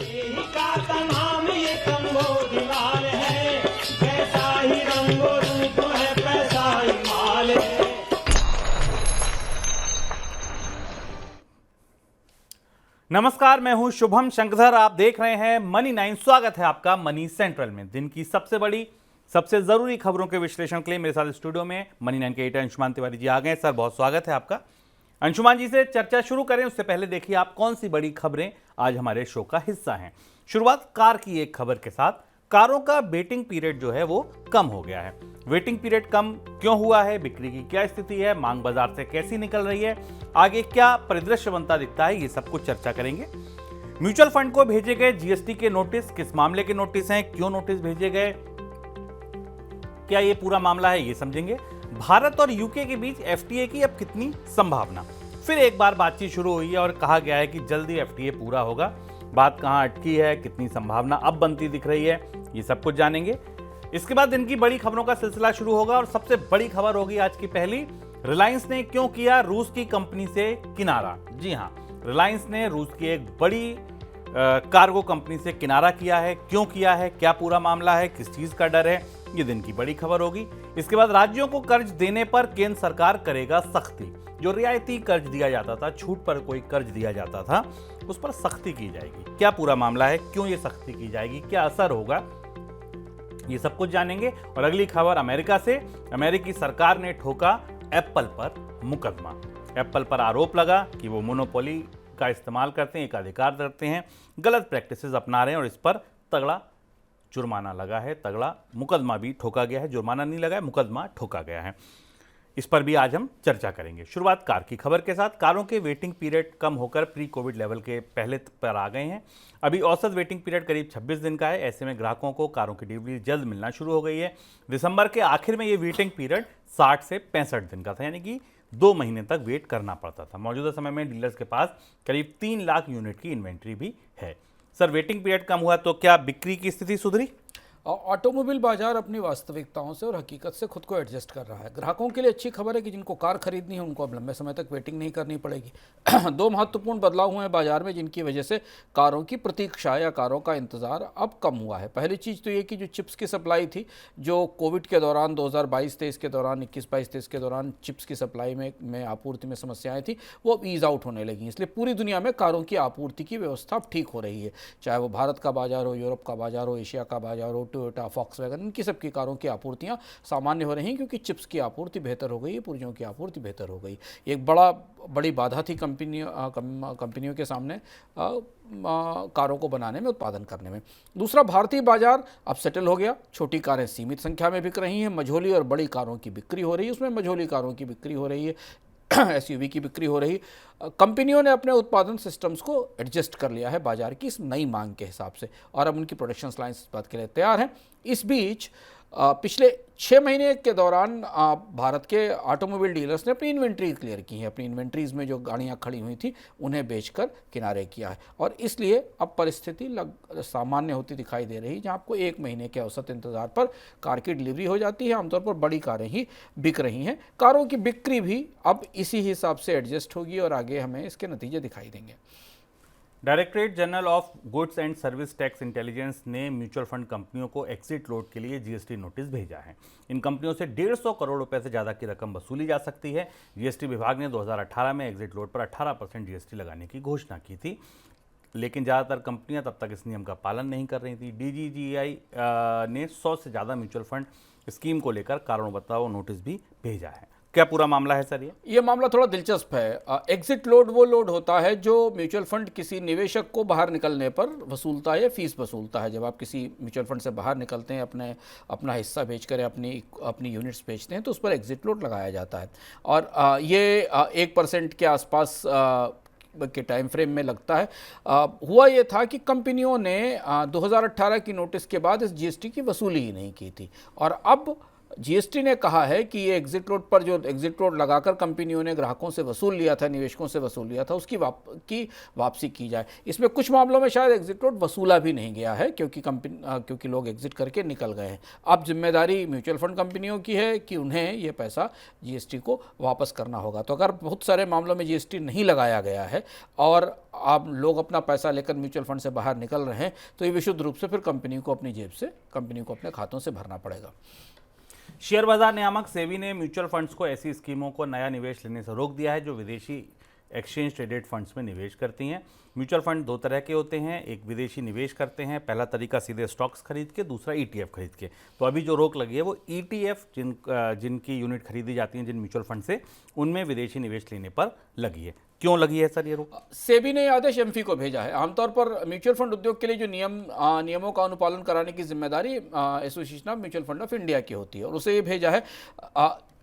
का नाम ये कंबोधिलाल है, कैसा ही रंगो रूप है पैसा ही माल है। नमस्कार, मैं हूं शुभम शंकरधर। आप देख रहे हैं मनी 9। स्वागत है आपका मनी सेंट्रल में। दिन की सबसे बड़ी, सबसे जरूरी खबरों के विश्लेषण के लिए मेरे साथ स्टूडियो में मनी 9 के एडिटर अंशुमान तिवारी जी आ गए। सर, बहुत स्वागत है आपका। अंशुमान जी से चर्चा शुरू करें उससे पहले देखिए आप कौन सी बड़ी खबरें आज हमारे शो का हिस्सा हैं। शुरुआत कार की एक खबर के साथ। कारों का वेटिंग पीरियड जो है वो कम हो गया है। वेटिंग पीरियड कम क्यों हुआ है, बिक्री की क्या स्थिति है, मांग बाजार से कैसी निकल रही है, आगे क्या परिदृश्य बनता दिखता है, ये सब कुछ चर्चा करेंगे। म्यूचुअल फंड को भेजे गए जीएसटी के नोटिस, किस मामले के नोटिस हैं, क्यों नोटिस भेजे गए, क्या ये पूरा मामला है, ये समझेंगे। भारत और यूके के बीच एफटीए की अब कितनी संभावना। फिर एक बार बातचीत शुरू हुई है और कहा गया है कि जल्दी एफटीए पूरा होगा। बात कहां अटकी है, कितनी संभावना अब बनती दिख रही है, ये सब कुछ जानेंगे। इसके बाद दिन की बड़ी खबरों का सिलसिला शुरू होगा और सबसे बड़ी खबर होगी आज की पहली। रिलायंस ने क्यों किया रूस की कंपनी से किनारा। जी हां, रिलायंस ने रूस की एक बड़ी कार्गो कंपनी से किनारा किया है। क्यों किया है, क्या पूरा मामला है, किस चीज का डर है, ये दिन की बड़ी खबर होगी। इसके बाद राज्यों को कर्ज देने पर केंद्र सरकार करेगा सख्ती। जो रियायती कर्ज दिया जाता था, छूट पर कोई कर्ज दिया जाता था, उस पर सख्ती की जाएगी। क्या पूरा मामला है, क्यों ये सख्ती की जाएगी, क्या असर होगा, ये सब कुछ जानेंगे। और अगली खबर अमेरिका से। अमेरिकी सरकार ने ठोका एप्पल पर मुकदमा। एप्पल पर आरोप लगा कि वो मोनोपोली का इस्तेमाल करते हैं, एकाधिकार करते हैं, गलत प्रैक्टिसेस अपना रहे हैं और इस पर तगड़ा जुर्माना लगा है, तगड़ा मुकदमा भी ठोका गया है। जुर्माना नहीं लगा है, मुकदमा ठोका गया है। इस पर भी आज हम चर्चा करेंगे। शुरुआत कार की खबर के साथ। कारों के वेटिंग पीरियड कम होकर प्री कोविड लेवल के पहले पर आ गए हैं। अभी औसत वेटिंग पीरियड करीब 26 दिन का है। ऐसे में ग्राहकों को कारों की डिलीवरी जल्द मिलना शुरू हो गई है। दिसंबर के आखिर में ये वेटिंग पीरियड 60 से 65 दिन का था, यानी कि 2 महीने तक वेट करना पड़ता था। मौजूदा समय में डीलर्स के पास करीब 3 लाख यूनिट की इन्वेंट्री भी है। सर, वेटिंग पीरियड कम हुआ तो क्या बिक्री की स्थिति सुधरी? ऑटोमोबाइल बाजार अपनी वास्तविकताओं से और हकीकत से खुद को एडजस्ट कर रहा है। ग्राहकों के लिए अच्छी खबर है कि जिनको कार खरीदनी है उनको अब लंबे समय तक वेटिंग नहीं करनी पड़ेगी। 2 महत्वपूर्ण बदलाव हुए हैं बाजार में जिनकी वजह से कारों की प्रतीक्षा या कारों का इंतजार अब कम हुआ है। पहली चीज़ तो ये कि जो चिप्स की सप्लाई थी, जो कोविड के दौरान 2022-23 के दौरान, 21-22-23 के दौरान चिप्स की सप्लाई में आपूर्ति में समस्याएं थी, वो अब ईज आउट होने लगी। इसलिए पूरी दुनिया में कारों की आपूर्ति की व्यवस्था अब ठीक हो रही है। चाहे वो भारत का बाजार हो, यूरोप का बाजार हो, एशिया का बाजार हो, टोयोटा, फॉक्सवैगन, इनकी सबकी कारों की आपूर्तियां सामान्य हो रही हैं क्योंकि चिप्स की आपूर्ति बेहतर हो गई है, पुर्जों की आपूर्ति बेहतर हो गई। एक बड़ी बाधा थी कंपनियों के सामने कारों को बनाने में, उत्पादन करने में। दूसरा, भारतीय बाजार अब सेटल हो गया। छोटी कारें सीमित संख्या में बिक रही हैं, मझोली और बड़ी कारों की बिक्री हो रही है। उसमें मझोली कारों की बिक्री हो रही है, एसयूवी की बिक्री हो रही। कंपनियों ने अपने उत्पादन सिस्टम्स को एडजस्ट कर लिया है बाजार की इस नई मांग के हिसाब से और अब उनकी प्रोडक्शन लाइन्स इस बात के लिए तैयार हैं। इस बीच पिछले 6 महीने के दौरान भारत के ऑटोमोबाइल डीलर्स ने अपनी इन्वेंट्री क्लियर की है। अपनी इन्वेंट्रीज में जो गाड़ियां खड़ी हुई थी उन्हें बेचकर किनारे किया है और इसलिए अब परिस्थिति सामान्य होती दिखाई दे रही है, जहां आपको 1 महीने के औसत इंतजार पर कार की डिलीवरी हो जाती है। आमतौर पर बड़ी कारें ही बिक रही हैं। कारों की बिक्री भी अब इसी हिसाब से एडजस्ट होगी और आगे हमें इसके नतीजे दिखाई देंगे। Directorate general of goods and service tax intelligence ने म्यूचुअल फंड कंपनियों को एग्जिट लोड के लिए जीएसटी नोटिस भेजा है। इन कंपनियों से 150 करोड़ रुपए से ज़्यादा की रकम वसूली जा सकती है। जीएसटी विभाग ने 2018 में एग्जिट लोड पर 18% जीएसटी लगाने की घोषणा की थी, लेकिन ज़्यादातर कंपनियां तब तक इस नियम का पालन नहीं कर रही थी। डीजीजीआई ने 100 से ज़्यादा म्यूचुअल फंड स्कीम को लेकर कारण बताओ नोटिस भी भेजा है। क्या पूरा मामला है सर? ये मामला थोड़ा दिलचस्प है। एग्जिट लोड वो लोड होता है जो म्यूचुअल फंड किसी निवेशक को बाहर निकलने पर वसूलता है या फीस वसूलता है। जब आप किसी म्यूचुअल फंड से बाहर निकलते हैं, अपना हिस्सा बेचकर अपनी यूनिट्स बेचते हैं, तो उस पर एग्जिट लोड लगाया जाता है और ये 1% के आसपास के टाइम फ्रेम में लगता है। हुआ ये था कि कंपनियों ने 2018 की नोटिस के बाद इस जीएसटी की वसूली ही नहीं की थी और अब जीएसटी ने कहा है कि ये एग्जिट रोड पर जो एग्जिट रोड लगाकर कंपनियों ने ग्राहकों से वसूल लिया था, निवेशकों से वसूल लिया था, उसकी वापसी की जाए। इसमें कुछ मामलों में शायद एग्जिट रोड वसूला भी नहीं गया है क्योंकि लोग एग्जिट करके निकल गए हैं। अब जिम्मेदारी म्यूचुअल फंड कंपनियों की है कि उन्हें ये पैसा जीएसटी को वापस करना होगा। तो अगर बहुत सारे मामलों में जीएसटी नहीं लगाया गया है और आप लोग अपना पैसा लेकर म्यूचुअल फंड से बाहर निकल रहे हैं, तो ये विशुद्ध रूप से फिर कंपनी को अपनी जेब से, कंपनी को अपने खातों से भरना पड़ेगा। शेयर बाजार नियामक सेबी ने म्यूचुअल फंड्स को ऐसी स्कीमों को नया निवेश लेने से रोक दिया है जो विदेशी एक्सचेंज ट्रेडेड फंड्स में निवेश करती हैं। म्यूचुअल फंड दो तरह के होते हैं, एक विदेशी निवेश करते हैं, पहला तरीका सीधे स्टॉक्स खरीद के, दूसरा ईटीएफ खरीद के। तो अभी जो रोक लगी है वो ईटीएफ जिनकी यूनिट खरीदी जाती हैं जिन म्यूचुअल फंड से, उनमें विदेशी निवेश लेने पर लगी है। क्यों लगी है सर ये रोक? सेबी ने आदेश एमफी को भेजा है। आमतौर पर म्यूचुअल फंड उद्योग के लिए जो नियमों का अनुपालन कराने की जिम्मेदारी association of mutual fund of India की होती है और उसे ये भेजा है।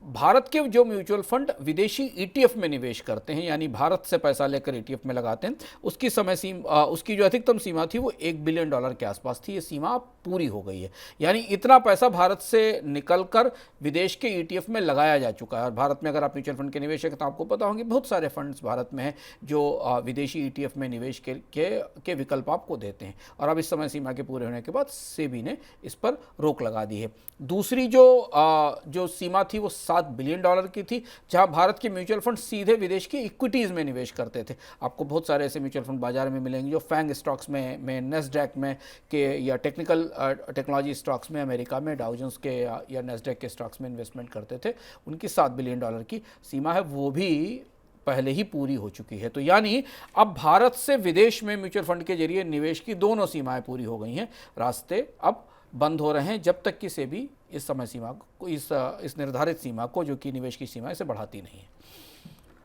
भारत के जो म्यूचुअल फंड विदेशी ईटीएफ में निवेश करते हैं, यानी भारत से पैसा लेकर ईटीएफ में लगाते हैं, उसकी जो अधिकतम सीमा थी वो $1 बिलियन के आसपास थी। ये सीमा पूरी हो गई है, यानी इतना पैसा भारत से निकलकर विदेश के ईटीएफ में लगाया जा चुका है। और भारत में अगर आप म्यूचुअल फंड के निवेशक हैं तो आपको पता होंगे बहुत सारे फंड्स भारत में हैं जो विदेशी ईटीएफ में निवेश के विकल्प आपको देते हैं। और अब इस समय सीमा के पूरे होने के बाद सेबी ने इस पर रोक लगा दी है। दूसरी जो सीमा थी वो $7 बिलियन की थी, जहां भारत के म्यूचुअल फंड सीधे विदेश की इक्विटीज़ में निवेश करते थे। आपको बहुत सारे ऐसे म्यूचुअल फंड बाजार में मिलेंगे जो फैंग स्टॉक्स में नेस्डैक में के या टेक्नोलॉजी स्टॉक्स में अमेरिका में डाउ जोन्स के या नेस्डैक के स्टॉक्स में इन्वेस्टमेंट करते थे। उनकी $7 बिलियन की सीमा है, वो भी पहले ही पूरी हो चुकी है। तो यानी अब भारत से विदेश में म्यूचुअल फंड के जरिए निवेश की दोनों सीमाएं पूरी हो गई हैं। रास्ते अब बंद हो रहे हैं जब तक कि सेबी इस समय सीमा को, इस निर्धारित सीमा को, जो कि निवेश की सीमा है, इसे बढ़ाती नहीं है।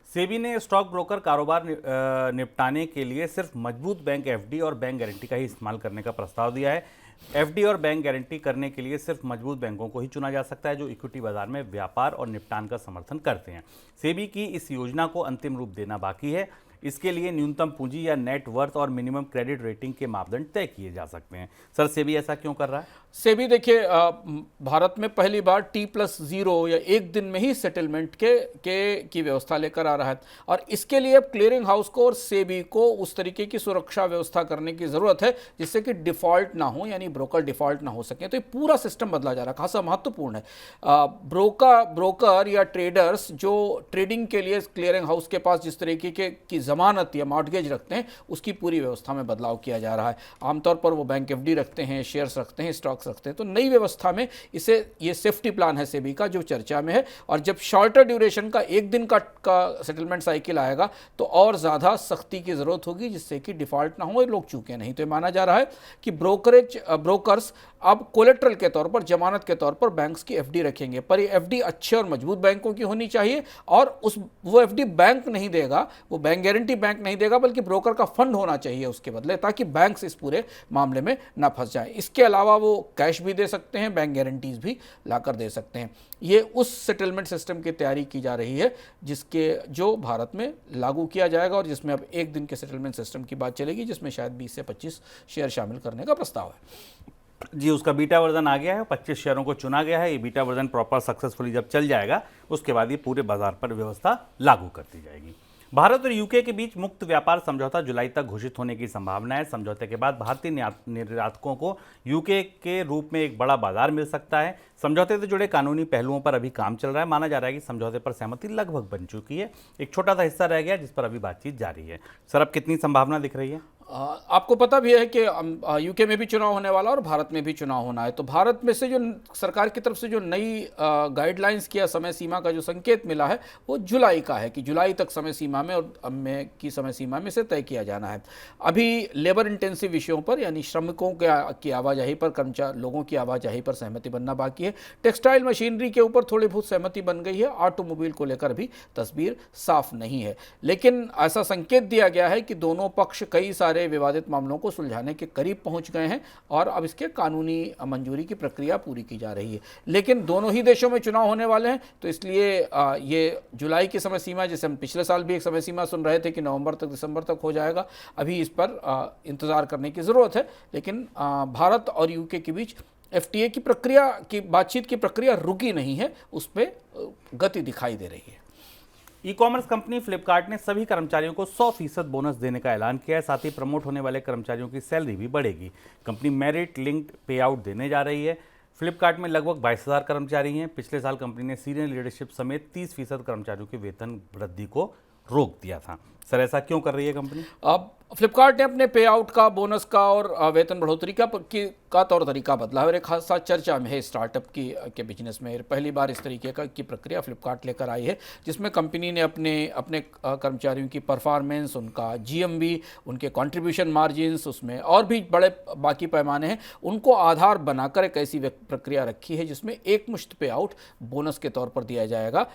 सेबी ने स्टॉक ब्रोकर कारोबार निपटाने के लिए सिर्फ मजबूत बैंक एफडी और बैंक गारंटी का ही इस्तेमाल करने का प्रस्ताव दिया है। एफडी और बैंक गारंटी करने के लिए सिर्फ मजबूत बैंकों को ही चुना जा सकता है जो इक्विटी बाजार में व्यापार और निपटान का समर्थन करते हैं। सेबी की इस योजना को अंतिम रूप देना बाकी है। इसके लिए न्यूनतम पूंजी या नेट वर्थ और मिनिमम क्रेडिट रेटिंग के मापदंड तय किए जा सकते हैं। सर सेबी ऐसा क्यों कर रहा है? सेबी देखिए, भारत में पहली बार T+0 या एक दिन में ही सेटलमेंट की व्यवस्था लेकर आ रहा है और इसके लिए अब क्लियरिंग हाउस को और सेबी को उस तरीके की सुरक्षा व्यवस्था करने की ज़रूरत है जिससे कि डिफ़ॉल्ट ना हो, यानी ब्रोकर डिफ़ॉल्ट ना हो सके। तो ये पूरा सिस्टम बदला जा रहा है, खासा महत्वपूर्ण है। ब्रोकर या ट्रेडर्स जो ट्रेडिंग के लिए क्लियरिंग हाउस के पास जिस तरीके की ज़मानत या मॉर्टगेज रखते हैं, उसकी पूरी व्यवस्था में बदलाव किया जा रहा है। आमतौर पर वो बैंक एफडी रखते हैं, शेयर्स रखते हैं, स्टॉक्स रखते हैं। तो नई व्यवस्था में ये सेफ्टी प्लान है सेबी का जो चर्चा में है। और जब शॉर्टर ड्यूरेशन का एक दिन का सेटलमेंट साइकिल आएगा तो और ज़्यादा सख्ती की ज़रूरत होगी जिससे कि डिफ़ॉल्ट ना हो, लोग चूके नहीं। तो ये माना जा रहा है कि ब्रोकर्स अब कोलेट्रल के तौर पर, जमानत के तौर पर बैंक्स की एफडी रखेंगे, पर ये एफडी अच्छे और मजबूत बैंकों की होनी चाहिए और वो एफडी बैंक नहीं देगा, वो बैंक गारंटी बैंक नहीं देगा, बल्कि ब्रोकर का फंड होना चाहिए उसके बदले, ताकि बैंक्स इस पूरे मामले में ना फंस जाएं। इसके अलावा वो कैश भी दे सकते हैं, बैंक गारंटीज भी लाकर दे सकते हैं। ये उस सेटलमेंट सिस्टम की तैयारी की जा रही है जो भारत में लागू किया जाएगा और जिसमें अब एक दिन के सेटलमेंट सिस्टम की बात चलेगी, जिसमें शायद 20 से 25 शेयर शामिल करने का प्रस्ताव है। जी, उसका बीटा वर्जन आ गया है, 25 शेयरों को चुना गया है। ये बीटा वर्जन प्रॉपर सक्सेसफुली जब चल जाएगा उसके बाद ये पूरे बाजार पर व्यवस्था लागू कर दी जाएगी। भारत और यूके के बीच मुक्त व्यापार समझौता जुलाई तक घोषित होने की संभावना है। समझौते के बाद भारतीय निर्यातकों को यूके के रूप में एक बड़ा बाजार मिल सकता है। समझौते से जुड़े कानूनी पहलुओं पर अभी काम चल रहा है। माना जा रहा है कि समझौते पर सहमति लगभग बन चुकी है, एक छोटा सा हिस्सा रह गया जिस पर अभी बातचीत जारी है। सर अब कितनी संभावना दिख रही है? आपको पता भी है कि यूके में भी चुनाव होने वाला और भारत में भी चुनाव होना है। तो भारत में से जो सरकार की तरफ से जो नई गाइडलाइंस किया समय सीमा का जो संकेत मिला है वो जुलाई का है कि जुलाई तक समय सीमा में और समय सीमा में से तय किया जाना है। अभी लेबर इंटेंसिव विषयों पर यानी श्रमिकों की आवाजाही पर, लोगों की आवाजाही पर सहमति बनना बाकी है। टेक्सटाइल मशीनरी के ऊपर थोड़ी बहुत सहमति बन गई है। ऑटोमोबाइल को लेकर भी तस्वीर साफ नहीं है, लेकिन ऐसा संकेत दिया गया है कि दोनों पक्ष कई सारे विवादित मामलों को सुलझाने के करीब पहुंच गए हैं और अब इसके कानूनी मंजूरी की प्रक्रिया पूरी की जा रही है। लेकिन दोनों ही देशों में चुनाव होने वाले हैं, तो इसलिए ये जुलाई की समय सीमा, जैसे हम पिछले साल भी एक समय सीमा सुन रहे थे कि नवंबर तक, दिसंबर तक हो जाएगा, अभी इस पर इंतजार करने की ज़रूरत है। लेकिन भारत और यूके के बीच एफटीए की प्रक्रिया की बातचीत की प्रक्रिया रुकी नहीं है, उस पर गति दिखाई दे रही है। ई कॉमर्स कंपनी फ्लिपकार्ट ने सभी कर्मचारियों को 100% बोनस देने का ऐलान किया है। साथ ही प्रमोट होने वाले कर्मचारियों की सैलरी भी बढ़ेगी। कंपनी मेरिट लिंक्ड पे आउट देने जा रही है। फ्लिपकार्ट में लगभग 22,000 कर्मचारी हैं। पिछले साल कंपनी ने सीनियर लीडरशिप समेत 30% कर्मचारियों के वेतन वृद्धि को रोक दिया था। सर, ऐसा क्यों कर रही है कंपनी? अब फ्लिपकार्ट ने अपने पे आउट का, बोनस का और वेतन बढ़ोतरी का तौर तरीका बदला है और एक खासा चर्चा में है स्टार्टअप के बिजनेस में। पहली बार इस तरीके की प्रक्रिया फ्लिपकार्ट लेकर आई है, जिसमें कंपनी ने अपने कर्मचारियों की परफॉर्मेंस, उनका जीएमवी, उनके कंट्रीब्यूशन मार्जिन्स, उसमें और भी बड़े बाकी पैमाने हैं, उनको आधार बनाकर एक ऐसी प्रक्रिया रखी है जिसमें एक मुश्त पे आउट बोनस के तौर पर दिया जाएगा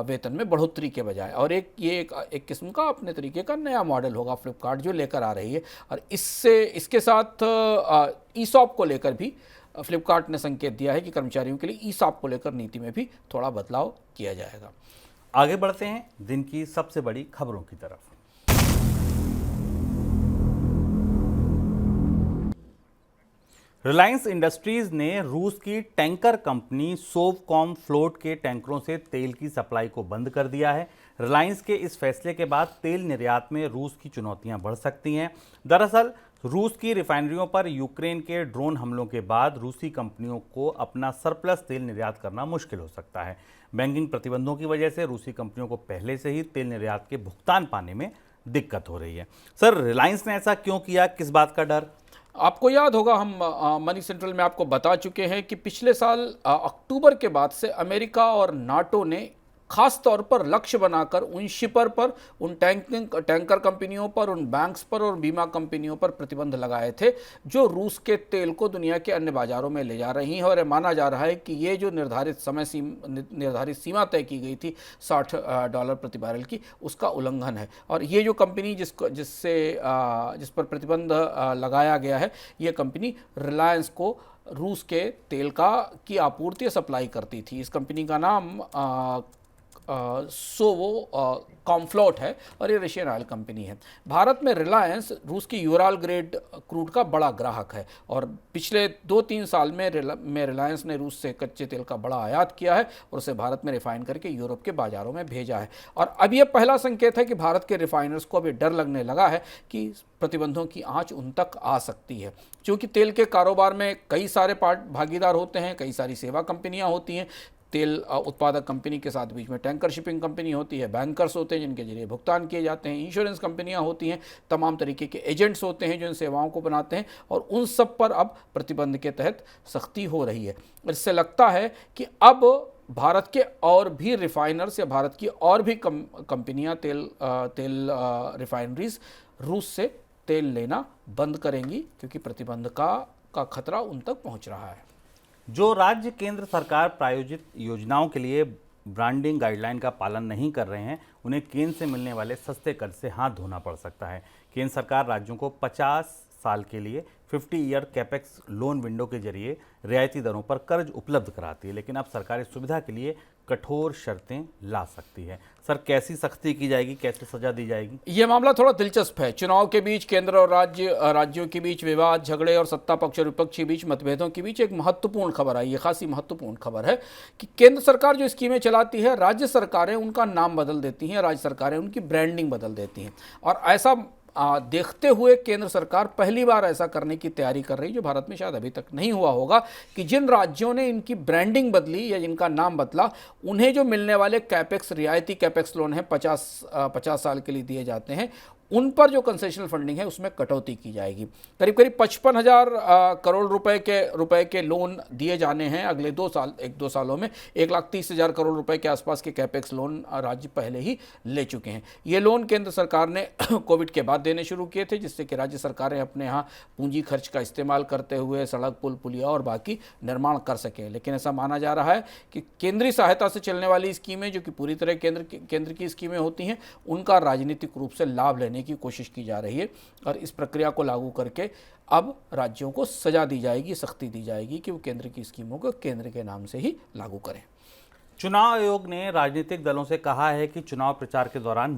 वेतन में बढ़ोतरी के बजाय। और एक किस्म का अपने तरीके का नया मॉडल होगा फ्लिपकार्ट जो लेकर आ रही है। और इसके साथ ईसॉप को लेकर भी फ्लिपकार्ट ने संकेत दिया है कि कर्मचारियों के लिए ईसॉप को लेकर नीति में भी थोड़ा बदलाव किया जाएगा। आगे बढ़ते हैं दिन की सबसे बड़ी खबरों की तरफ। रिलायंस इंडस्ट्रीज ने रूस की टैंकर कंपनी सोवकॉम फ्लोट के टैंकरों से तेल की सप्लाई को बंद कर दिया है। रिलायंस के इस फैसले के बाद तेल निर्यात में रूस की चुनौतियां बढ़ सकती हैं। दरअसल रूस की रिफाइनरियों पर यूक्रेन के ड्रोन हमलों के बाद रूसी कंपनियों को अपना सरप्लस तेल निर्यात करना मुश्किल हो सकता है। बैंकिंग प्रतिबंधों की वजह से रूसी कंपनियों को पहले से ही तेल निर्यात के भुगतान पाने में दिक्कत हो रही है। सर, रिलायंस ने ऐसा क्यों किया? किस बात का डर? आपको याद होगा, हम मनी सेंट्रल में आपको बता चुके हैं कि पिछले साल अक्टूबर के बाद से अमेरिका और नाटो ने खास तौर पर लक्ष्य बनाकर उन शिपर पर, उन टैंकर कंपनियों पर, उन बैंक्स पर और बीमा कंपनियों पर प्रतिबंध लगाए थे जो रूस के तेल को दुनिया के अन्य बाजारों में ले जा रही हैं। और माना जा रहा है कि ये जो निर्धारित सीमा तय की गई थी $60 प्रति बैरल की, उसका उल्लंघन है। और ये जो कंपनी जिस पर प्रतिबंध लगाया गया है, ये कंपनी रिलायंस को रूस के तेल की आपूर्ति सप्लाई करती थी। इस कंपनी का नाम सोवो कॉमफ्लोट है और ये रशियन ऑयल कंपनी है। भारत में रिलायंस रूस की यूराल ग्रेड क्रूड का बड़ा ग्राहक है और पिछले 2-3 साल में रिलायंस ने रूस से कच्चे तेल का बड़ा आयात किया है और उसे भारत में रिफाइन करके यूरोप के बाजारों में भेजा है। और अब ये पहला संकेत है कि भारत के रिफाइनर्स को अभी डर लगने लगा है कि प्रतिबंधों की आंच उन तक आ सकती है, क्योंकि तेल के कारोबार में कई सारे भागीदार होते हैं, कई सारी सेवा कंपनियां होती हैं। तेल उत्पादक कंपनी के साथ बीच में टैंकर शिपिंग कंपनी होती है, बैंकर्स होते हैं जिनके जरिए भुगतान किए जाते हैं, इंश्योरेंस कंपनियां होती हैं, तमाम तरीके के एजेंट्स होते हैं जो इन सेवाओं को बनाते हैं, और उन सब पर अब प्रतिबंध के तहत सख्ती हो रही है। इससे लगता है कि अब भारत के और भी रिफाइनर्स या भारत की और भी कंपनियां तेल रिफाइनरीज रूस से तेल लेना बंद करेंगी, क्योंकि प्रतिबंध का खतरा उन तक पहुंच रहा है। जो राज्य केंद्र सरकार प्रायोजित योजनाओं के लिए ब्रांडिंग गाइडलाइन का पालन नहीं कर रहे हैं, उन्हें केंद्र से मिलने वाले सस्ते कर्ज से हाथ धोना पड़ सकता है। केंद्र सरकार राज्यों को 50 साल के लिए 50 ईयर कैपेक्स लोन विंडो के जरिए रियायती दरों पर कर्ज उपलब्ध कराती है, लेकिन अब सरकार इस सुविधा के लिए कठोर शर्तें ला सकती है। सर, कैसी सख्ती की जाएगी, कैसे सजा दी जाएगी? ये मामला थोड़ा दिलचस्प है। चुनाव के बीच केंद्र और राज्यों के बीच विवाद, झगड़े और सत्ता पक्ष और विपक्ष के बीच मतभेदों के बीच एक महत्वपूर्ण खबर आई है, खासी महत्वपूर्ण खबर है कि केंद्र सरकार जो स्कीमें चलाती है, राज्य सरकारें उनका नाम बदल देती हैं, राज्य सरकारें उनकी ब्रांडिंग बदल देती हैं। और ऐसा देखते हुए केंद्र सरकार पहली बार ऐसा करने की तैयारी कर रही, जो भारत में शायद अभी तक नहीं हुआ होगा, कि जिन राज्यों ने इनकी ब्रांडिंग बदली या जिनका नाम बदला, उन्हें जो मिलने वाले कैपेक्स, रियायती कैपेक्स लोन है 50 साल के लिए दिए जाते हैं, उन पर जो कंसेशनल फंडिंग है उसमें कटौती की जाएगी। करीब 55,000 करोड़ रुपए के लोन दिए जाने हैं अगले 1-2 सालों में। 1,30,000 करोड़ रुपए के आसपास के कैपेक्स लोन राज्य पहले ही ले चुके हैं। ये लोन केंद्र सरकार ने कोविड के बाद देने शुरू किए थे, जिससे कि राज्य सरकारें अपने यहाँ पूंजी खर्च का इस्तेमाल करते हुए सड़क, पुल, पुलिया और बाकी निर्माण कर सकें। लेकिन ऐसा माना जा रहा है कि केंद्रीय सहायता से चलने वाली स्कीमें, जो कि पूरी तरह केंद्र की स्कीमें होती हैं, उनका राजनीतिक रूप से लाभ लेने की कोशिश की जा रही है। और इस प्रक्रिया को लागू करके अब राज्यों को सजा दी जाएगी, सख्ती दी जाएगी कि वो केंद्र की स्कीमों को केंद्र के नाम से ही लागू करें। चुनाव आयोग ने राजनीतिक दलों से कहा है कि चुनाव प्रचार के दौरान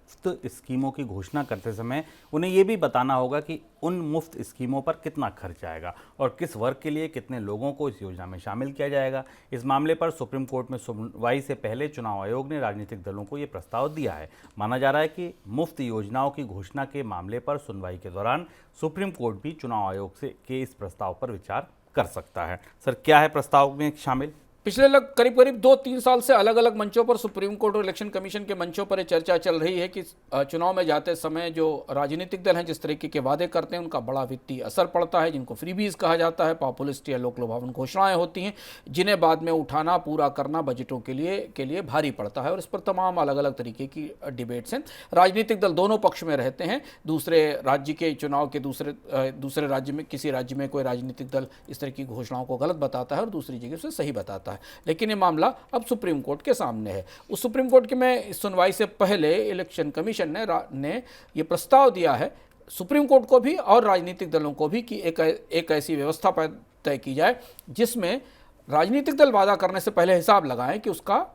स्कीमों की घोषणा करते समय उन्हें ये भी बताना होगा कि उन मुफ्त स्कीमों पर कितना खर्च आएगा और किस वर्ग के लिए कितने लोगों को इस योजना में शामिल किया जाएगा। इस मामले पर सुप्रीम कोर्ट में सुनवाई से पहले चुनाव आयोग ने राजनीतिक दलों को ये प्रस्ताव दिया है। माना जा रहा है कि मुफ्त योजनाओं की घोषणा के मामले पर सुनवाई के दौरान सुप्रीम कोर्ट भी चुनाव आयोग के इस प्रस्ताव पर विचार कर सकता है। सर, क्या है प्रस्ताव में शामिल? पिछले करीब करीब 2-3 साल से अलग अलग मंचों पर सुप्रीम कोर्ट और इलेक्शन कमीशन के मंचों पर यह चर्चा चल रही है कि चुनाव में जाते समय जो राजनीतिक दल हैं जिस तरीके के वादे करते हैं उनका बड़ा वित्तीय असर पड़ता है, जिनको फ्रीबीज कहा जाता है, पॉपुलिस्ट या लोक लुभावन घोषणाएं होती हैं जिन्हें बाद में उठाना पूरा करना बजटों के लिए भारी पड़ता है। और इस पर तमाम अलग अलग तरीके की डिबेट्स हैं। राजनीतिक दल दोनों पक्ष में रहते हैं। दूसरे राज्य के चुनाव के दूसरे राज्य में किसी राज्य में कोई राजनीतिक दल इस तरह की घोषणाओं को गलत बताता है और दूसरी जगह से सही बताता है। लेकिन ये मामला अब सुप्रीम कोर्ट के सामने है। उस सुप्रीम कोर्ट के में सुनवाई से पहले इलेक्शन कमीशन ने ये प्रस्ताव दिया है सुप्रीम कोर्ट को भी और राजनीतिक दलों को भी कि एक ऐसी व्यवस्था तय की जाए जिसमें राजनीतिक दल वादा करने से पहले हिसाब लगाएं कि उसका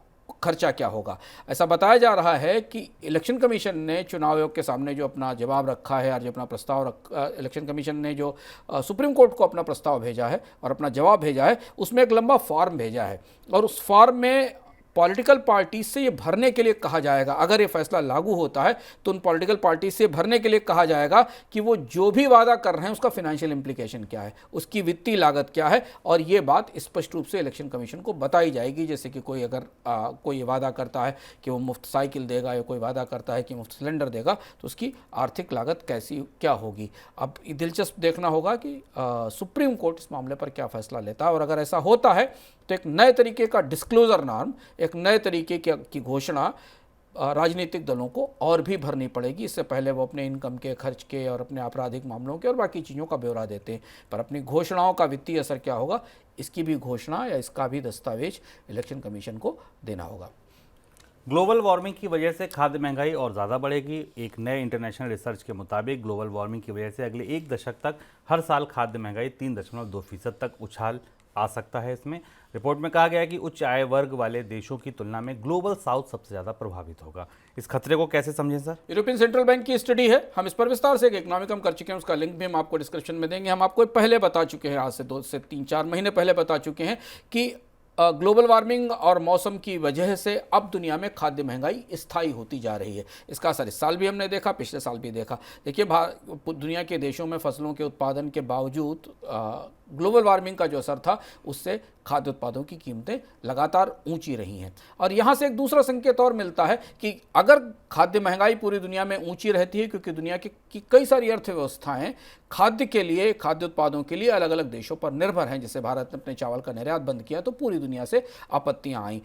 खर्चा क्या होगा। ऐसा बताया जा रहा है कि इलेक्शन कमीशन ने चुनाव आयोग के सामने जो अपना जवाब रखा है और जो अपना प्रस्ताव इलेक्शन कमीशन ने जो सुप्रीम कोर्ट को अपना प्रस्ताव भेजा है और अपना जवाब भेजा है उसमें एक लंबा फॉर्म भेजा है और उस फॉर्म में पॉलिटिकल पार्टी से ये भरने के लिए कहा जाएगा। अगर ये फैसला लागू होता है तो उन पॉलिटिकल पार्टी से भरने के लिए कहा जाएगा कि वो जो भी वादा कर रहे हैं उसका फाइनेंशियल इम्प्लीकेशन क्या है, उसकी वित्तीय लागत क्या है। और ये बात स्पष्ट रूप से इलेक्शन कमीशन को बताई जाएगी। जैसे कि कोई अगर कोई वादा करता है कि वो मुफ्त साइकिल देगा या कोई वादा करता है कि मुफ्त सिलेंडर देगा तो उसकी आर्थिक लागत क्या होगी। अब दिलचस्प देखना होगा कि सुप्रीम कोर्ट इस मामले पर क्या फैसला लेता है। और अगर ऐसा होता है तो एक नए तरीके का डिस्क्लोजर नॉर्म, एक नए तरीके की घोषणा राजनीतिक दलों को और भी भरनी पड़ेगी। इससे पहले वो अपने इनकम के, खर्च के और अपने आपराधिक मामलों के और बाकी चीज़ों का ब्यौरा देते हैं, पर अपनी घोषणाओं का वित्तीय असर क्या होगा इसकी भी घोषणा या इसका भी दस्तावेज इलेक्शन कमीशन को देना होगा। ग्लोबल वार्मिंग की वजह से खाद्य महंगाई और ज़्यादा बढ़ेगी। एक नए इंटरनेशनल रिसर्च के मुताबिक ग्लोबल वार्मिंग की वजह से अगले 1 दशक तक हर साल खाद्य महंगाई 3.2% तक उछाल आ सकता है। इसमें रिपोर्ट में कहा गया है कि उच्च आय वर्ग वाले देशों की तुलना में ग्लोबल साउथ सबसे ज़्यादा प्रभावित होगा। इस खतरे को कैसे समझें सर? यूरोपियन सेंट्रल बैंक की स्टडी है, हम इस पर विस्तार से एक इकोनॉमिक हम कर चुके हैं, उसका लिंक भी हम आपको डिस्क्रिप्शन में देंगे। हम आपको पहले बता चुके हैं, आज से 2 से 3-4 महीने पहले बता चुके हैं कि ग्लोबल वार्मिंग और मौसम की वजह से अब दुनिया में खाद्य महंगाई स्थायी होती जा रही है। इसका असर इस साल भी हमने देखा, पिछले साल भी देखा। देखिए, दुनिया के देशों में फसलों के उत्पादन के बावजूद ग्लोबल वार्मिंग का जो असर था उससे खाद्य उत्पादों की कीमतें लगातार ऊंची रही हैं। और यहाँ से एक दूसरा संकेत और मिलता है कि अगर खाद्य महंगाई पूरी दुनिया में ऊंची रहती है, क्योंकि दुनिया की कई सारी अर्थव्यवस्थाएं खाद्य के लिए, खाद्य उत्पादों के लिए अलग अलग देशों पर निर्भर हैं। जैसे भारत ने अपने चावल का निर्यात बंद किया तो पूरी दुनिया से आपत्तियां आईं।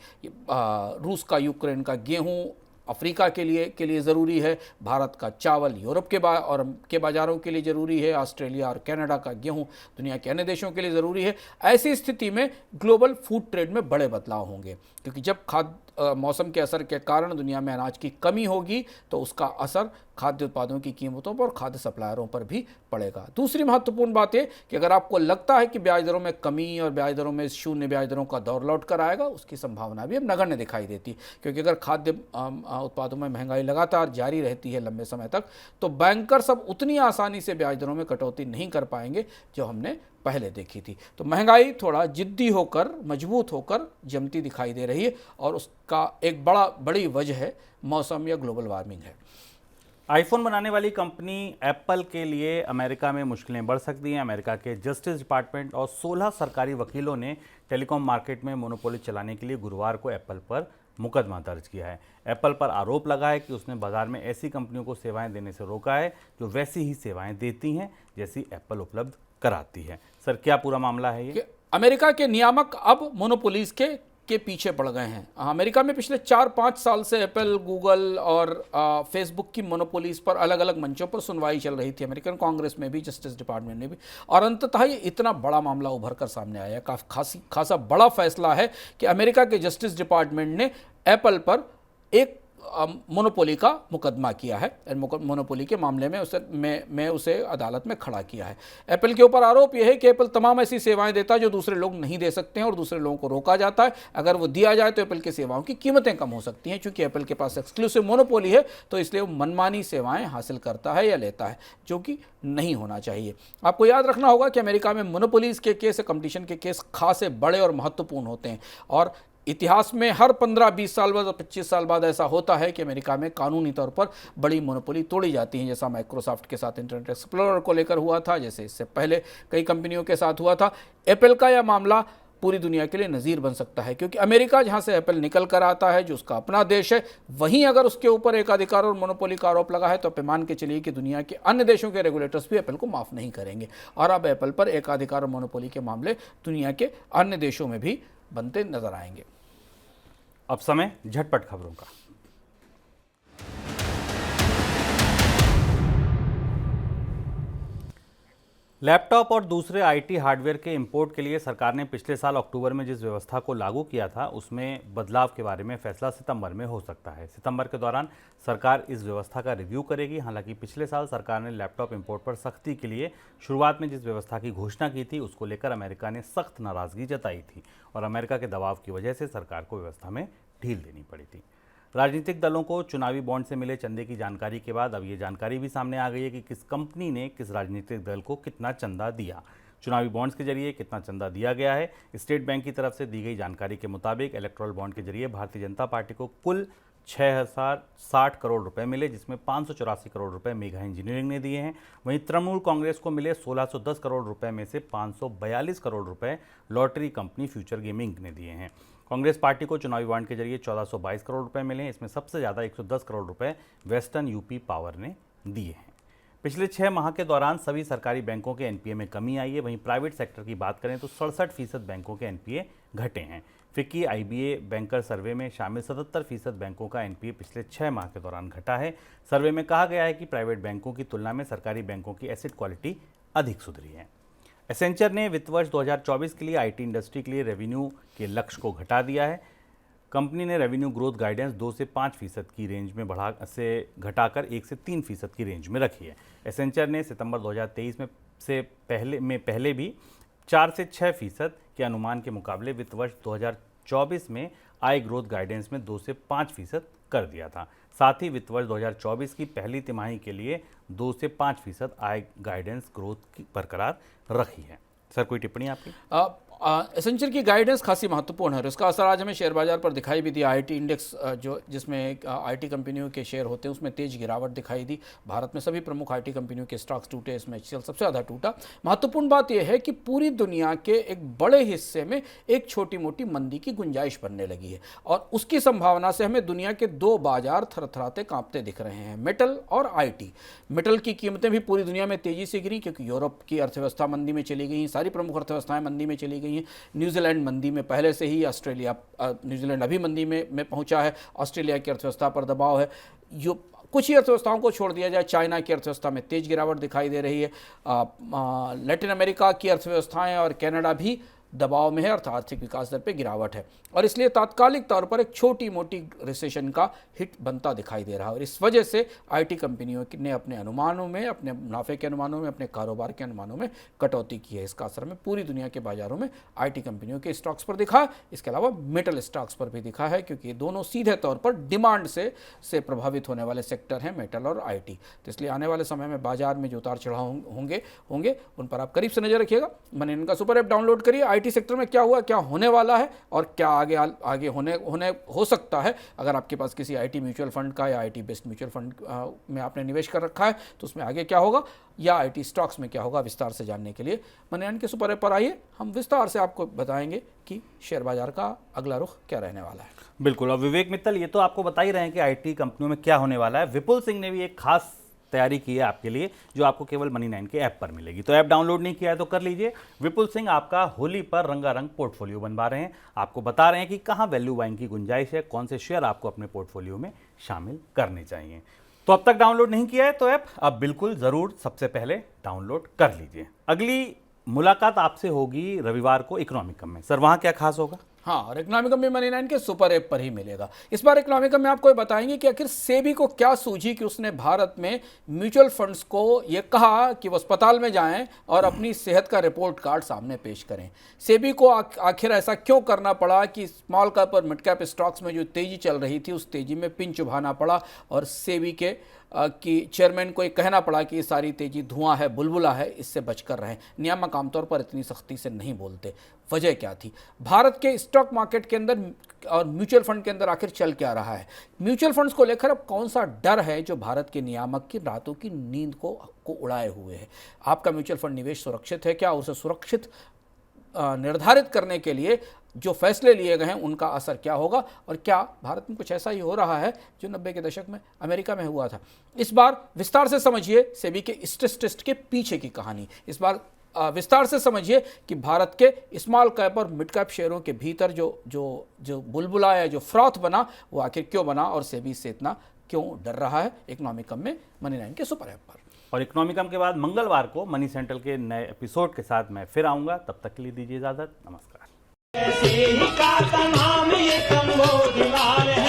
रूस का, यूक्रेन का गेहूँ अफ्रीका के लिए ज़रूरी है, भारत का चावल यूरोप के बाज़ारों के लिए ज़रूरी है, ऑस्ट्रेलिया और कनाडा का गेहूं दुनिया के अन्य देशों के लिए ज़रूरी है। ऐसी स्थिति में ग्लोबल फूड ट्रेड में बड़े बदलाव होंगे, क्योंकि जब मौसम के असर के कारण दुनिया में अनाज की कमी होगी तो उसका असर खाद्य उत्पादों की कीमतों पर, खाद्य सप्लायरों पर भी पड़ेगा। दूसरी महत्वपूर्ण बात है कि अगर आपको लगता है कि ब्याज दरों में कमी और ब्याज दरों में शून्य ब्याज दरों का दौर लौट कर आएगा, उसकी संभावना भी अब नगण्य दिखाई देती है। क्योंकि अगर खाद्य उत्पादों में महंगाई लगातार जारी रहती है लंबे समय तक, तो बैंकर्स अब उतनी आसानी से ब्याज दरों में कटौती नहीं कर पाएंगे जो हमने पहले देखी थी। तो महंगाई थोड़ा जिद्दी होकर, मजबूत होकर जमती दिखाई दे रही है और उसका एक बड़ी वजह है मौसम या ग्लोबल वार्मिंग है। आईफोन बनाने वाली कंपनी एप्पल के लिए अमेरिका में मुश्किलें बढ़ सकती हैं। अमेरिका के जस्टिस डिपार्टमेंट और 16 सरकारी वकीलों ने टेलीकॉम मार्केट में मोनोपोली चलाने के लिए गुरुवार को एप्पल पर मुकदमा दर्ज किया है। एप्पल पर आरोप लगा है कि उसने बाजार में ऐसी कंपनियों को सेवाएं देने से रोका है जो वैसी ही सेवाएं देती हैं जैसी एप्पल उपलब्ध कराती है। सर, क्या पूरा मामला है ये? अमेरिका के नियामक अब मोनोपोलीज के पीछे पड़ गए हैं। अमेरिका में पिछले 4-5 साल से एप्पल, गूगल और फेसबुक की मोनोपोलीज पर अलग अलग मंचों पर सुनवाई चल रही थी, अमेरिकन कांग्रेस में भी, जस्टिस डिपार्टमेंट में भी। और अंततः ये इतना बड़ा मामला उभर कर सामने आया, खासा बड़ा फैसला है कि अमेरिका के जस्टिस डिपार्टमेंट ने एप्पल पर एक मोनोपोली का मुकदमा किया है। मोनोपोली के मामले में मैं उसे अदालत में खड़ा किया है। एप्पल के ऊपर आरोप यह है कि एप्पल तमाम ऐसी सेवाएं देता है जो दूसरे लोग नहीं दे सकते हैं और दूसरे लोगों को रोका जाता है। अगर वो दिया जाए तो एप्पल की सेवाओं की कीमतें कम हो सकती हैं। चूंकि एप्पल के पास एक्सक्लूसिव मोनोपोली है तो इसलिए वो मनमानी सेवाएं हासिल करता है या लेता है, जो कि नहीं होना चाहिए। आपको याद रखना होगा कि अमेरिका में मोनोपोलीज के केस, कंपटीशन के केस खासे बड़े और महत्वपूर्ण होते हैं और इतिहास में हर 15-20 साल बाद और 25 साल बाद ऐसा होता है कि अमेरिका में कानूनी तौर पर बड़ी मोनोपोली तोड़ी जाती हैं, जैसा माइक्रोसॉफ्ट के साथ इंटरनेट एक्सप्लोरर को लेकर हुआ था, जैसे इससे पहले कई कंपनियों के साथ हुआ था। एप्पल का यह मामला पूरी दुनिया के लिए नज़ीर बन सकता है, क्योंकि अमेरिका जहां से एप्पल निकल कर आता है, जो उसका अपना देश है, वहीं अगर उसके ऊपर एकाधिकार और मोनोपोली का आरोप लगा है तो आप मान के चलिए कि दुनिया के अन्य देशों के रेगुलेटर्स भी एप्पल को माफ़ नहीं करेंगे। और अब एप्पल पर एकाधिकार और मोनोपोली के मामले दुनिया के अन्य देशों में भी बनते नजर आएंगे। अब समय झटपट खबरों का। लैपटॉप और दूसरे आईटी हार्डवेयर के इंपोर्ट के लिए सरकार ने पिछले साल अक्टूबर में जिस व्यवस्था को लागू किया था उसमें बदलाव के बारे में फैसला सितंबर में हो सकता है। सितंबर के दौरान सरकार इस व्यवस्था का रिव्यू करेगी। हालांकि पिछले साल सरकार ने लैपटॉप इंपोर्ट पर सख्ती के लिए शुरुआत में जिस व्यवस्था की घोषणा की थी उसको लेकर अमेरिका ने सख्त नाराजगी जताई थी और अमेरिका के दबाव की वजह से सरकार को व्यवस्था में ढील देनी पड़ी थी। राजनीतिक दलों को चुनावी बॉन्ड से मिले चंदे की जानकारी के बाद अब ये जानकारी भी सामने आ गई है कि किस कंपनी ने किस राजनीतिक दल को कितना चंदा दिया। चुनावी बॉन्ड्स के जरिए कितना चंदा दिया गया है। स्टेट बैंक की तरफ से दी गई जानकारी के मुताबिक इलेक्टोरल बॉन्ड के जरिए भारतीय जनता पार्टी को कुल 6060 करोड़ रुपए मिले, जिसमें 584 करोड़ रुपए मेघा इंजीनियरिंग ने दिए हैं। वहीं तृणमूल कांग्रेस को मिले 1610 करोड़ रुपए में से 542 करोड़ रुपए लॉटरी कंपनी फ्यूचर गेमिंग ने दिए हैं। कांग्रेस पार्टी को चुनावी बॉन्ड के जरिए 1422 करोड़ रुपए मिले हैं। इसमें सबसे ज़्यादा 110 करोड़ रुपए वेस्टर्न यूपी पावर ने दिए हैं। पिछले 6 माह के दौरान सभी सरकारी बैंकों के एनपीए में कमी आई है। वहीं प्राइवेट सेक्टर की बात करें तो 67% बैंकों के एनपीए घटे हैं। फिक्की आईबीए बैंकर सर्वे में शामिल 77% बैंकों का एनपीए पिछले 6 माह के दौरान घटा है। सर्वे में कहा गया है कि प्राइवेट बैंकों की तुलना में सरकारी बैंकों की एसेट क्वालिटी अधिक सुधरी है। एसेंचर ने वित्त वर्ष 2024 के लिए आईटी इंडस्ट्री के लिए रेवेन्यू के लक्ष्य को घटा दिया है। कंपनी ने रेवेन्यू ग्रोथ गाइडेंस 2 से 5% की रेंज में घटाकर 1 से 3% की रेंज में रखी है। एसेंचर ने सितंबर 2023 में पहले भी 4 से 6% के अनुमान के मुकाबले वित्त वर्ष 2024 में आय ग्रोथ गाइडेंस में 2 से 5% कर दिया था। साथ ही वित्त वर्ष 2024 की पहली तिमाही के लिए 2 से 5% आय गाइडेंस ग्रोथ बरकरार रखी है। सर, कोई टिप्पणी आपकी? एसेंचर की गाइडेंस खासी महत्वपूर्ण है और इसका असर आज हमें शेयर बाजार पर दिखाई भी दिया। आईटी इंडेक्स जिसमें आईटी कंपनियों के शेयर होते हैं उसमें तेज गिरावट दिखाई दी। भारत में सभी प्रमुख आईटी कंपनियों के स्टॉक्स टूटे, इसमें HCL सबसे ज़्यादा टूटा। महत्वपूर्ण बात यह है कि पूरी दुनिया के एक बड़े हिस्से में एक छोटी मोटी मंदी की गुंजाइश बनने लगी है और उसकी संभावना से हमें दुनिया के 2 बाजार थरथराते कांपते दिख रहे हैं, मेटल और आईटी। मेटल की कीमतें भी पूरी दुनिया में तेजी से गिरी क्योंकि यूरोप की अर्थव्यवस्था मंदी में चली गई, सारी प्रमुख अर्थव्यवस्थाएं मंदी में चली गई। न्यूजीलैंड मंदी में पहले से ही, न्यूजीलैंड अभी मंदी में पहुंचा है। ऑस्ट्रेलिया की अर्थव्यवस्था पर दबाव है। कुछ ही अर्थव्यवस्थाओं को छोड़ दिया जाए, चाइना की अर्थव्यवस्था में तेज गिरावट दिखाई दे रही है। लैटिन अमेरिका की अर्थव्यवस्थाएं और कनाडा भी दबाव में है, अर्थात आर्थिक विकास दर पे गिरावट है और इसलिए तात्कालिक तौर पर एक छोटी मोटी रिसेशन का हिट बनता दिखाई दे रहा है और इस वजह से आईटी कंपनियों ने अपने अनुमानों में, अपने मुनाफे के अनुमानों में, अपने कारोबार के अनुमानों में कटौती की है। इसका असर में पूरी दुनिया के बाजारों में आईटी कंपनियों के स्टॉक्स पर दिखा है। इसके अलावा मेटल स्टॉक्स पर भी दिखा है क्योंकि ये दोनों सीधे तौर पर डिमांड से प्रभावित होने वाले सेक्टर हैं, मेटल और आईटी। तो इसलिए आने वाले समय में बाजार में जो उतार चढ़ाव होंगे उन पर आप करीब से नजर रखिएगा। मनी इनका सुपर ऐप डाउनलोड करिए। आईटी सेक्टर में क्या हुआ, क्या होने वाला है और क्या आगे होने हो सकता है। अगर आपके पास किसी आईटी म्यूचुअल फंड का या आईटी बेस्ड म्यूचुअल फंड में आपने निवेश कर रखा है तो उसमें आगे क्या होगा या आईटी स्टॉक्स में क्या होगा, विस्तार से जानने के लिए मनी के सुपर ऐप पर आइए। हम विस्तार से आपको बताएंगे कि शेयर बाजार का अगला रुख क्या रहने वाला है। बिल्कुल। और विवेक मित्तल, ये तो आपको बता ही रहे हैं कि आईटी कंपनियों में क्या होने वाला है। विपुल सिंह ने भी एक खास तैयारी की है आपके लिए जो आपको केवल मनी 9 के ऐप पर मिलेगी। तो ऐप डाउनलोड नहीं किया है तो कर लीजिए। विपुल सिंह आपका होली पर रंगारंग पोर्टफोलियो बनवा रहे हैं, आपको बता रहे हैं कि कहां वैल्यू बाइंग की गुंजाइश है, कौन से शेयर आपको अपने पोर्टफोलियो में शामिल करने चाहिए। तो अब तक डाउनलोड नहीं किया है तो ऐप अब बिल्कुल ज़रूर सबसे पहले डाउनलोड कर लीजिए। अगली मुलाकात आपसे होगी रविवार को इकोनॉमिक में। सर, वहाँ क्या खास होगा? हाँ, और इकोनॉमिकम भी मनी 9 के सुपर ऐप पर ही मिलेगा। इस बार इकोनॉमिकम में आपको ये बताएंगे कि आखिर सेबी को क्या सूझी कि उसने भारत में म्यूचुअल फंड्स को ये कहा कि वो अस्पताल में जाएं और अपनी सेहत का रिपोर्ट कार्ड सामने पेश करें। सेबी को आखिर ऐसा क्यों करना पड़ा कि स्मॉल कैप और मिड कैप स्टॉक्स में जो तेजी चल रही थी उस तेजी में पिन चुभाना पड़ा और सेबी के कि चेयरमैन को ये कहना पड़ा कि ये सारी तेजी धुआं है, बुलबुला है, इससे बचकर रहें। नियामक आमतौर पर इतनी सख्ती से नहीं बोलते। वजह क्या थी? भारत के स्टॉक मार्केट के अंदर और म्यूचुअल फंड के अंदर आखिर चल क्या रहा है? म्यूचुअल फंड्स को लेकर अब कौन सा डर है जो भारत के नियामक की रातों की नींद को उड़ाए हुए है? आपका म्यूचुअल फंड निवेश सुरक्षित है क्या? उसे सुरक्षित निर्धारित करने के लिए जो फैसले लिए गए हैं उनका असर क्या होगा? और क्या भारत में कुछ ऐसा ही हो रहा है जो 90 के दशक में अमेरिका में हुआ था? इस बार विस्तार से समझिए सेबी के स्ट्रेस टेस्ट के पीछे की कहानी। इस बार विस्तार से समझिए कि भारत के स्मॉल कैप और मिड कैप शेयरों के भीतर जो बुलबुला या जो फ्रॉथ बना वो आखिर क्यों बना और सेबी से इतना क्यों डर रहा है? इकोनॉमिकम में मनी 9 के सुपर ऐप पर। और इकोनॉमिकम के बाद मंगलवार को मनी सेंट्रल के नए एपिसोड के साथ मैं फिर आऊंगा। तब तक के लिए दीजिए इजाजत। नमस्कार। ऐसे ही का नाम ये कम्बोज लाल है।